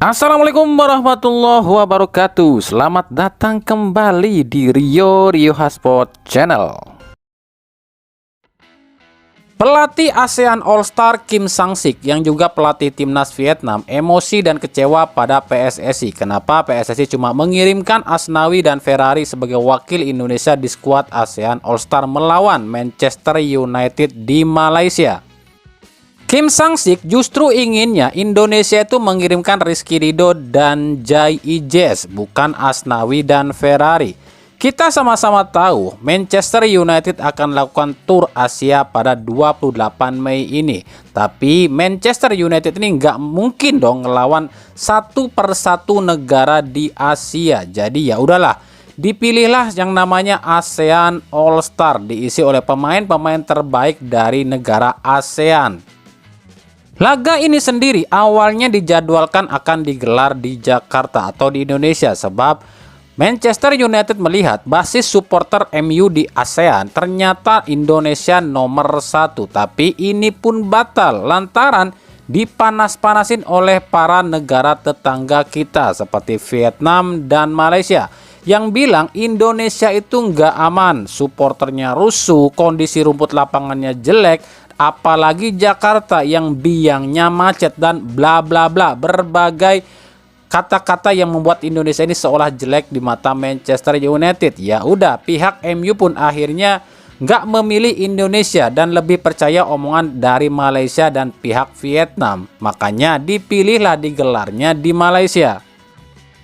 Assalamualaikum warahmatullahi wabarakatuh. Selamat datang kembali di Rio Hotspot Channel. Pelatih ASEAN All-Star Kim Sang-sik yang juga pelatih timnas Vietnam emosi dan kecewa pada PSSI. Kenapa PSSI cuma mengirimkan Asnawi dan Ferrari sebagai wakil Indonesia di skuad ASEAN All-Star melawan Manchester United di Malaysia? Kim Sang-sik justru inginnya Indonesia itu mengirimkan Rizky Ridho dan Jai Ijes, bukan Asnawi dan Ferrari. Kita sama-sama tahu Manchester United akan melakukan tur Asia pada 28 Mei ini. Tapi Manchester United ini nggak mungkin dong ngelawan satu persatu negara di Asia. Jadi ya udahlah, dipilihlah yang namanya ASEAN All-Star, diisi oleh pemain-pemain terbaik dari negara ASEAN. Laga ini sendiri awalnya dijadwalkan akan digelar di Jakarta atau di Indonesia, sebab Manchester United melihat basis supporter MU di ASEAN ternyata Indonesia nomor 1. Tapi ini pun batal lantaran dipanas-panasin oleh para negara tetangga kita seperti Vietnam dan Malaysia yang bilang Indonesia itu nggak aman, supporternya rusuh, kondisi rumput lapangannya jelek, apalagi Jakarta yang biangnya macet dan bla bla bla, berbagai kata-kata yang membuat Indonesia ini seolah jelek di mata Manchester United. Ya udah, pihak MU pun akhirnya nggak memilih Indonesia dan lebih percaya omongan dari Malaysia dan pihak Vietnam. Makanya dipilihlah digelarnya di Malaysia.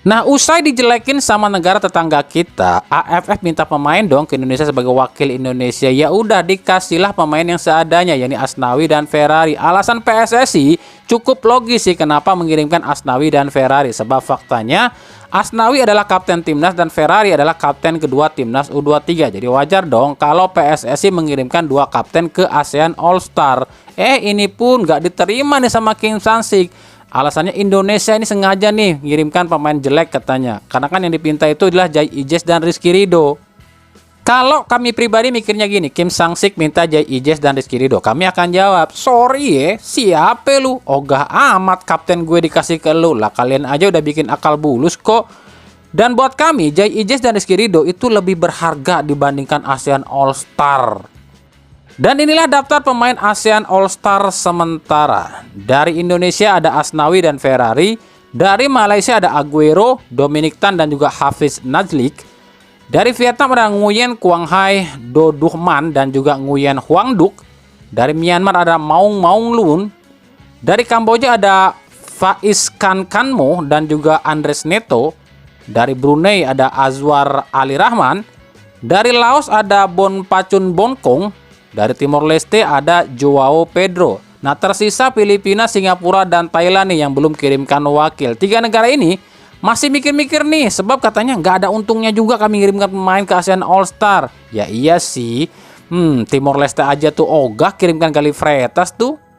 Nah, usai dijelekin sama negara tetangga kita, AFF minta pemain dong ke Indonesia sebagai wakil Indonesia. Ya udah, dikasihlah pemain yang seadanya, yakni Asnawi dan Ferrari. Alasan PSSI cukup logis sih kenapa mengirimkan Asnawi dan Ferrari, sebab faktanya Asnawi adalah kapten timnas dan Ferrari adalah kapten kedua timnas U23. Jadi wajar dong kalau PSSI mengirimkan dua kapten ke ASEAN All-Star. Ini pun nggak diterima nih sama Kim Sang-sik. Alasannya Indonesia ini sengaja nih ngirimkan pemain jelek katanya. Karena kan yang dipinta itu adalah Jai Ijes dan Rizky Ridho. Kalau kami pribadi mikirnya gini, Kim Sang-sik minta Jai Ijes dan Rizky Ridho, kami akan jawab, sorry ya, siapa lu? Ogah amat kapten gue dikasih ke lu. Lah kalian aja udah bikin akal bulus kok. Dan buat kami, Jai Ijes dan Rizky Ridho itu lebih berharga dibandingkan ASEAN All-Star. Dan inilah daftar pemain ASEAN All-Star sementara. Dari Indonesia ada Asnawi dan Ferrari. Dari Malaysia ada Aguero, Dominic Tan dan juga Hafiz Najlik. Dari Vietnam ada Nguyen Quang Hai, Do Duc Man dan juga Nguyen Hoang Duc. Dari Myanmar ada Maung Maung Lun. Dari Kamboja ada Faiz Khan Kanmo dan juga Andres Neto. Dari Brunei ada Azwar Ali Rahman. Dari Laos ada Bon Pachun Bonkong. Dari Timor Leste ada Joao Pedro. Nah, tersisa Filipina, Singapura, dan Thailand nih yang belum kirimkan wakil. Tiga negara ini masih mikir-mikir nih, sebab katanya nggak ada untungnya juga kami kirimkan pemain ke ASEAN All-Star. Ya iya sih, Timor Leste aja tuh ogah kirimkan kali Freitas tuh.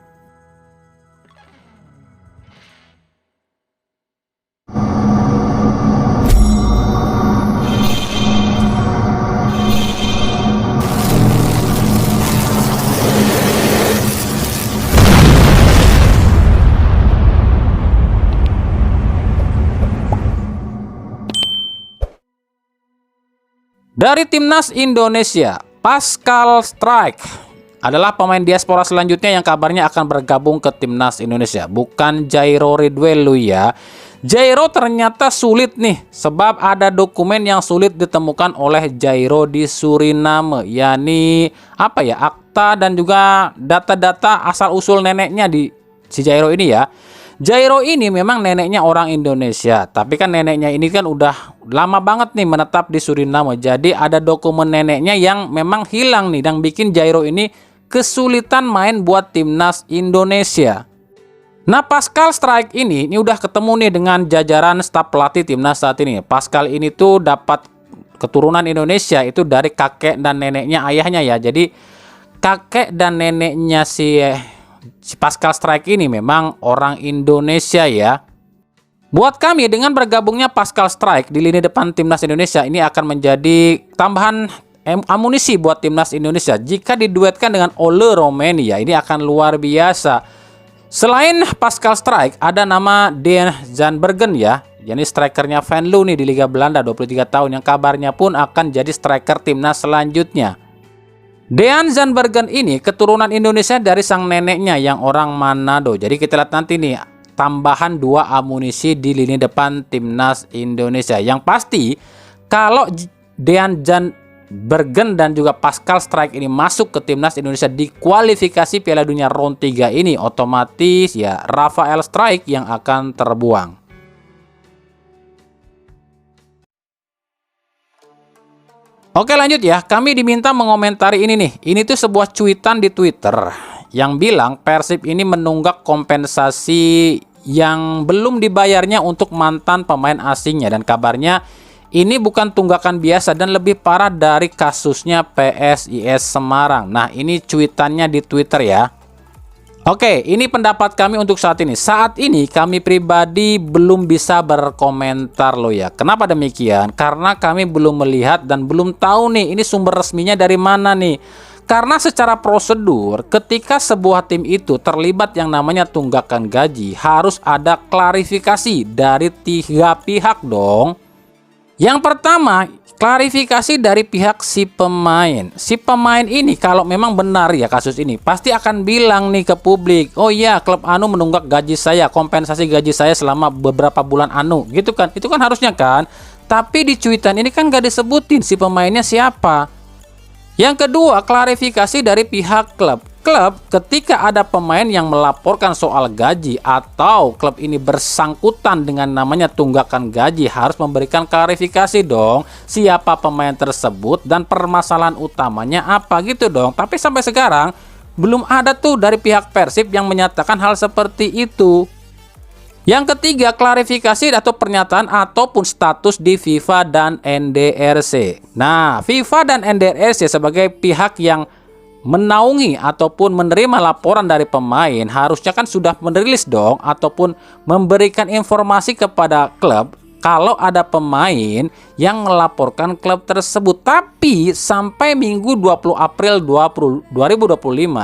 Dari timnas Indonesia, Pascal Strike adalah pemain diaspora selanjutnya yang kabarnya akan bergabung ke timnas Indonesia. Bukan Jairo Ridwelu ya. Jairo ternyata sulit nih, sebab ada dokumen yang sulit ditemukan oleh Jairo di Suriname, yakni akta dan juga data-data asal-usul neneknya di si Jairo ini ya. Jairo ini memang neneknya orang Indonesia, tapi kan neneknya ini kan udah lama banget nih menetap di Suriname. Jadi ada dokumen neneknya yang memang hilang nih, dan bikin Jairo ini kesulitan main buat timnas Indonesia. Nah, Pascal Strike ini udah ketemu nih dengan jajaran staf pelatih timnas saat ini. Pascal ini tuh dapat keturunan Indonesia itu dari kakek dan neneknya ayahnya ya. Jadi kakek dan neneknya si Pascal Strike ini memang orang Indonesia ya. Buat kami, dengan bergabungnya Pascal Strike di lini depan timnas Indonesia ini akan menjadi tambahan amunisi buat timnas Indonesia. Jika diduetkan dengan Ole Romeni ya, ini akan luar biasa. Selain Pascal Struijk, ada nama Dean Zandbergen ya. Jadi strikernya Venlo nih di Liga Belanda, 23 tahun, yang kabarnya pun akan jadi striker timnas selanjutnya. Dean Zandbergen ini keturunan Indonesia dari sang neneknya yang orang Manado. Jadi kita lihat nanti nih tambahan 2 amunisi di lini depan timnas Indonesia. Yang pasti kalau Dean Zandbergen dan juga Pascal Struijk ini masuk ke timnas Indonesia di kualifikasi Piala Dunia round 3 ini, otomatis ya Rafael Struijk yang akan terbuang. Oke lanjut ya, kami diminta mengomentari ini nih. Ini tuh sebuah cuitan di Twitter yang bilang Persib ini menunggak kompensasi yang belum dibayarnya untuk mantan pemain asingnya. Dan kabarnya ini bukan tunggakan biasa dan lebih parah dari kasusnya PSIS Semarang. Nah ini cuitannya di Twitter ya. Oke, ini pendapat kami untuk saat ini. Saat ini kami pribadi belum bisa berkomentar loh ya. Kenapa demikian? Karena kami belum melihat dan belum tahu nih ini sumber resminya dari mana nih. Karena secara prosedur ketika sebuah tim itu terlibat yang namanya tunggakan gaji, harus ada klarifikasi dari 3 pihak dong. Yang pertama, klarifikasi dari pihak si pemain. Si pemain ini kalau memang benar ya kasus ini, pasti akan bilang nih ke publik, oh iya klub anu menunggak gaji saya, kompensasi gaji saya selama beberapa bulan anu, gitu kan. Itu kan harusnya kan. Tapi di cuitan ini kan gak disebutin si pemainnya siapa. Yang kedua, klarifikasi dari pihak klub. Klub ketika ada pemain yang melaporkan soal gaji atau klub ini bersangkutan dengan namanya tunggakan gaji, harus memberikan klarifikasi dong siapa pemain tersebut dan permasalahan utamanya apa gitu dong. Tapi sampai sekarang belum ada tuh dari pihak Persib yang menyatakan hal seperti itu. Yang ketiga, klarifikasi atau pernyataan ataupun status di FIFA dan NDRC. Nah, FIFA dan NDRC sebagai pihak yang menaungi ataupun menerima laporan dari pemain harusnya kan sudah merilis dong ataupun memberikan informasi kepada klub kalau ada pemain yang melaporkan klub tersebut. Tapi sampai Minggu 20 April 2025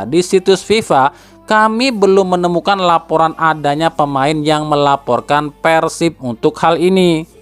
di situs FIFA kami belum menemukan laporan adanya pemain yang melaporkan Persib untuk hal ini.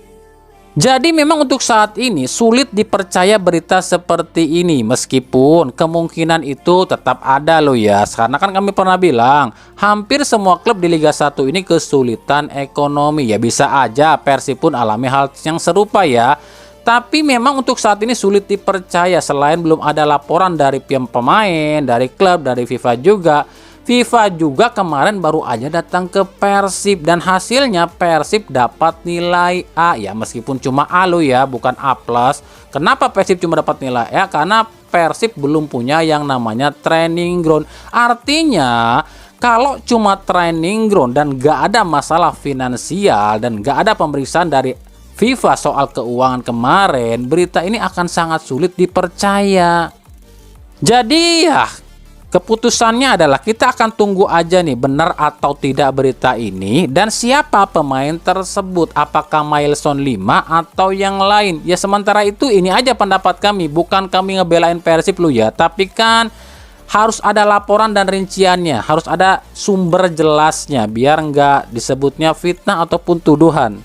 Jadi memang untuk saat ini sulit dipercaya berita seperti ini, meskipun kemungkinan itu tetap ada loh ya. Karena kan kami pernah bilang hampir semua klub di Liga 1 ini kesulitan ekonomi. Ya bisa aja Persib pun alami hal yang serupa ya. Tapi memang untuk saat ini sulit dipercaya selain belum ada laporan dari pemain, dari klub, dari FIFA juga. FIFA juga kemarin baru aja datang ke Persib dan hasilnya Persib dapat nilai A ya, meskipun cuma A lo ya, bukan A+. Kenapa Persib cuma dapat nilai A? Karena Persib belum punya yang namanya training ground. Artinya kalau cuma training ground dan gak ada masalah finansial dan gak ada pemeriksaan dari FIFA soal keuangan kemarin, berita ini akan sangat sulit dipercaya. Jadi ya keputusannya adalah kita akan tunggu aja nih benar atau tidak berita ini dan siapa pemain tersebut, apakah Mailson 5 atau yang lain. Ya sementara itu ini aja pendapat kami, bukan kami ngebelain Persib lu ya, tapi kan harus ada laporan dan rinciannya, harus ada sumber jelasnya biar nggak disebutnya fitnah ataupun tuduhan.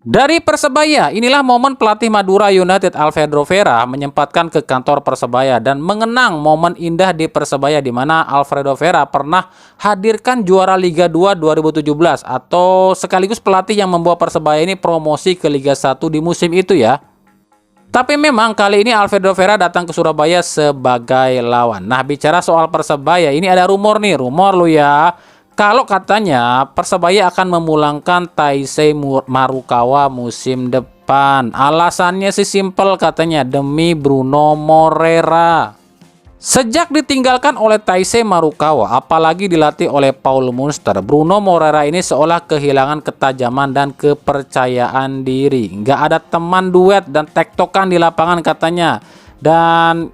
Dari Persebaya, inilah momen pelatih Madura United Alfredo Vera menyempatkan ke kantor Persebaya dan mengenang momen indah di Persebaya di mana Alfredo Vera pernah hadirkan juara Liga 2 2017 atau sekaligus pelatih yang membawa Persebaya ini promosi ke Liga 1 di musim itu ya. Tapi memang kali ini Alfredo Vera datang ke Surabaya sebagai lawan. Nah, bicara soal Persebaya, ini ada rumor nih, rumor lo ya. Kalau katanya Persebaya akan memulangkan Taisei Marukawa musim depan. Alasannya sih simpel katanya, demi Bruno Moreira. Sejak ditinggalkan oleh Taisei Marukawa, apalagi dilatih oleh Paul Munster, Bruno Moreira ini seolah kehilangan ketajaman dan kepercayaan diri. Nggak ada teman duet dan tektokan di lapangan katanya. Dan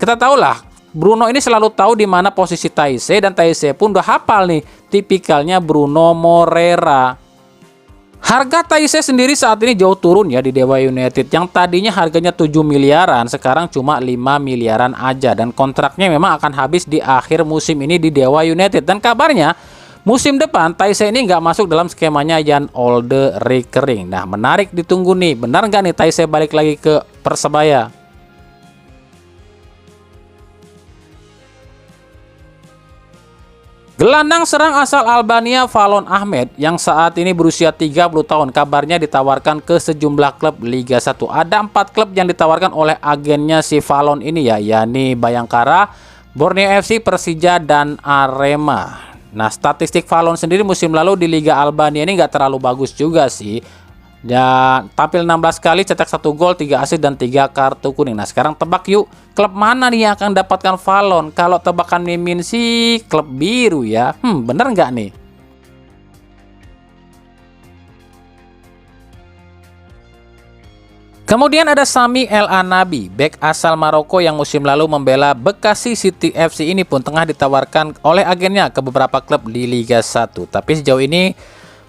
kita tahulah Bruno ini selalu tahu di mana posisi Taisei dan Taisei pun udah hafal nih tipikalnya Bruno Moreira. Harga Taisei sendiri saat ini jauh turun ya di Dewa United. Yang tadinya harganya 7 miliaran, sekarang cuma 5 miliaran aja. Dan kontraknya memang akan habis di akhir musim ini di Dewa United. Dan kabarnya musim depan Taisei ini nggak masuk dalam skemanya Jan Olde Recurring. Nah, menarik ditunggu nih. Benar nggak nih Taisei balik lagi ke Persebaya? Gelandang serang asal Albania Valon Ahmed yang saat ini berusia 30 tahun kabarnya ditawarkan ke sejumlah klub Liga 1. Ada 4 klub yang ditawarkan oleh agennya si Valon ini ya, yakni Bayangkara, Borneo FC, Persija, dan Arema. Nah, statistik Valon sendiri musim lalu di Liga Albania ini nggak terlalu bagus juga sih. Dan tampil 16 kali, cetak 1 gol, 3 assist, dan 3 kartu kuning. Nah, sekarang tebak yuk, klub mana nih yang akan dapatkan Valon? Kalau tebakan Mimin sih klub biru ya. Bener nggak nih? Kemudian ada Sami El Anabi, bek asal Maroko yang musim lalu membela Bekasi City FC ini pun tengah ditawarkan oleh agennya ke beberapa klub di Liga 1. Tapi sejauh ini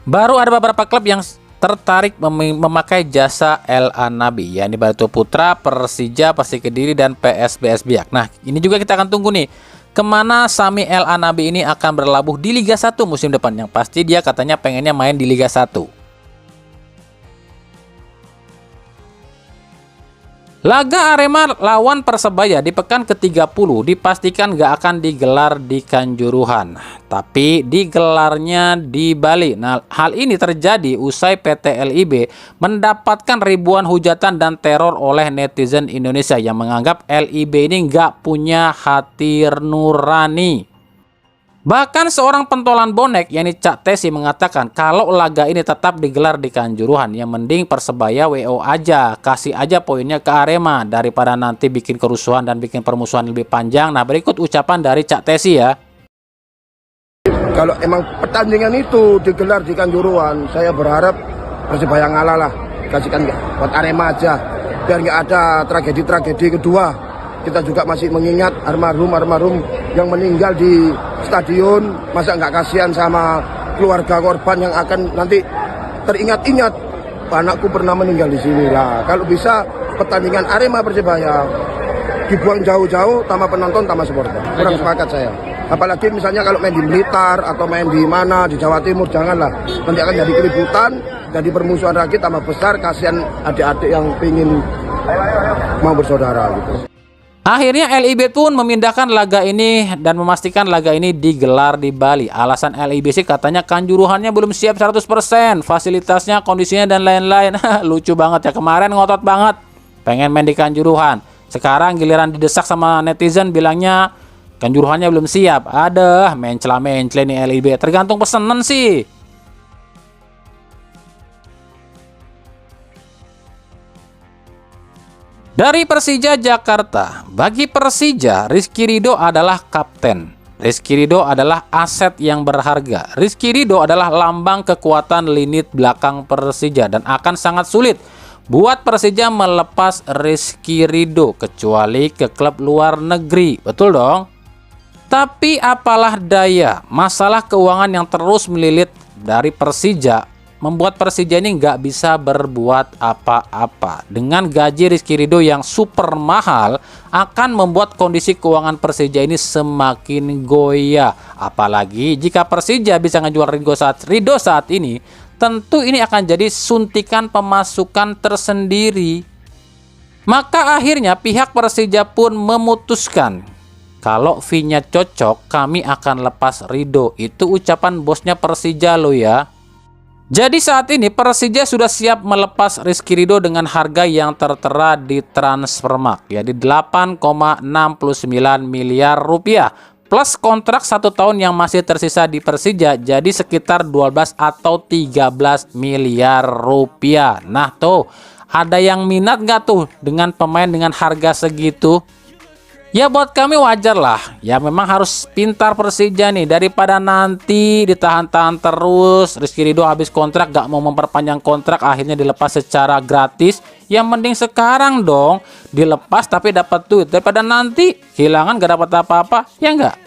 baru ada beberapa klub yang tertarik memakai jasa El Anabi, yakni Batu Putra, Persija, Persik Kediri, dan PSBS Biak. Nah, ini juga kita akan tunggu nih, kemana Sami El Anabi ini akan berlabuh di Liga 1 musim depan. Yang pasti dia katanya pengennya main di Liga 1. Laga Arema lawan Persebaya di pekan ke-30 dipastikan gak akan digelar di Kanjuruhan, tapi digelarnya di Bali. Nah, hal ini terjadi usai PT LIB mendapatkan ribuan hujatan dan teror oleh netizen Indonesia yang menganggap LIB ini gak punya hati nurani. Bahkan seorang pentolan bonek yakni Cak Tesi mengatakan kalau laga ini tetap digelar di Kanjuruhan, yang mending Persebaya WO aja, kasih aja poinnya ke Arema daripada nanti bikin kerusuhan dan bikin permusuhan lebih panjang. Nah, berikut ucapan dari Cak Tesi ya. Kalau emang pertandingan itu digelar di Kanjuruhan, saya berharap Persebaya ngalah lah, kasihkan buat Arema aja biar nggak ada tragedi-tragedi kedua. Kita juga masih mengingat almarhum yang meninggal di stadion. Masa nggak kasihan sama keluarga korban yang akan nanti teringat-ingat, anakku pernah meninggal di sini lah. Kalau bisa pertandingan Arema Persebaya dibuang jauh-jauh, tambah penonton, tambah supporter. Kurang sepakat saya. Apalagi misalnya kalau main di Blitar atau main di mana di Jawa Timur, janganlah. Nanti akan jadi keributan, jadi permusuhan lagi tambah besar. Kasihan adik-adik yang pingin mau bersaudara gitu. Akhirnya LIB pun memindahkan laga ini dan memastikan laga ini digelar di Bali. Alasan LIB sih katanya Kanjuruhannya belum siap 100%, fasilitasnya, kondisinya, dan lain-lain. Lucu banget ya, kemarin ngotot banget pengen main di Kanjuruhan. Sekarang giliran didesak sama netizen bilangnya Kanjuruhannya belum siap. Aduh, mencela-mencela nih LIB. Tergantung pesanan sih. Dari Persija Jakarta, bagi Persija, Rizky Ridho adalah kapten. Rizky Ridho adalah aset yang berharga. Rizky Ridho adalah lambang kekuatan lini belakang Persija dan akan sangat sulit buat Persija melepas Rizky Ridho kecuali ke klub luar negeri. Betul dong? Tapi apalah daya, masalah keuangan yang terus melilit dari Persija membuat Persija ini nggak bisa berbuat apa-apa. Dengan gaji Rizky Ridho yang super mahal akan membuat kondisi keuangan Persija ini semakin goyah. Apalagi jika Persija bisa ngejual Ridho saat ini, tentu ini akan jadi suntikan pemasukan tersendiri. Maka akhirnya pihak Persija pun memutuskan kalau fee-nya cocok, kami akan lepas Ridho. Itu ucapan bosnya Persija loh ya. Jadi saat ini Persija sudah siap melepas Rizky Ridho dengan harga yang tertera di Transfermarkt, ya, di 8,69 miliar rupiah plus kontrak 1 tahun yang masih tersisa di Persija, jadi sekitar 12 atau 13 miliar rupiah. Nah tuh, ada yang minat nggak tuh dengan pemain dengan harga segitu? Ya buat kami wajar lah, ya memang harus pintar Persija nih, daripada nanti ditahan-tahan terus, Rizky Ridho habis kontrak gak mau memperpanjang kontrak, akhirnya dilepas secara gratis. Yang mending sekarang dong dilepas tapi dapat duit, daripada nanti kehilangan gak dapat apa-apa, ya enggak?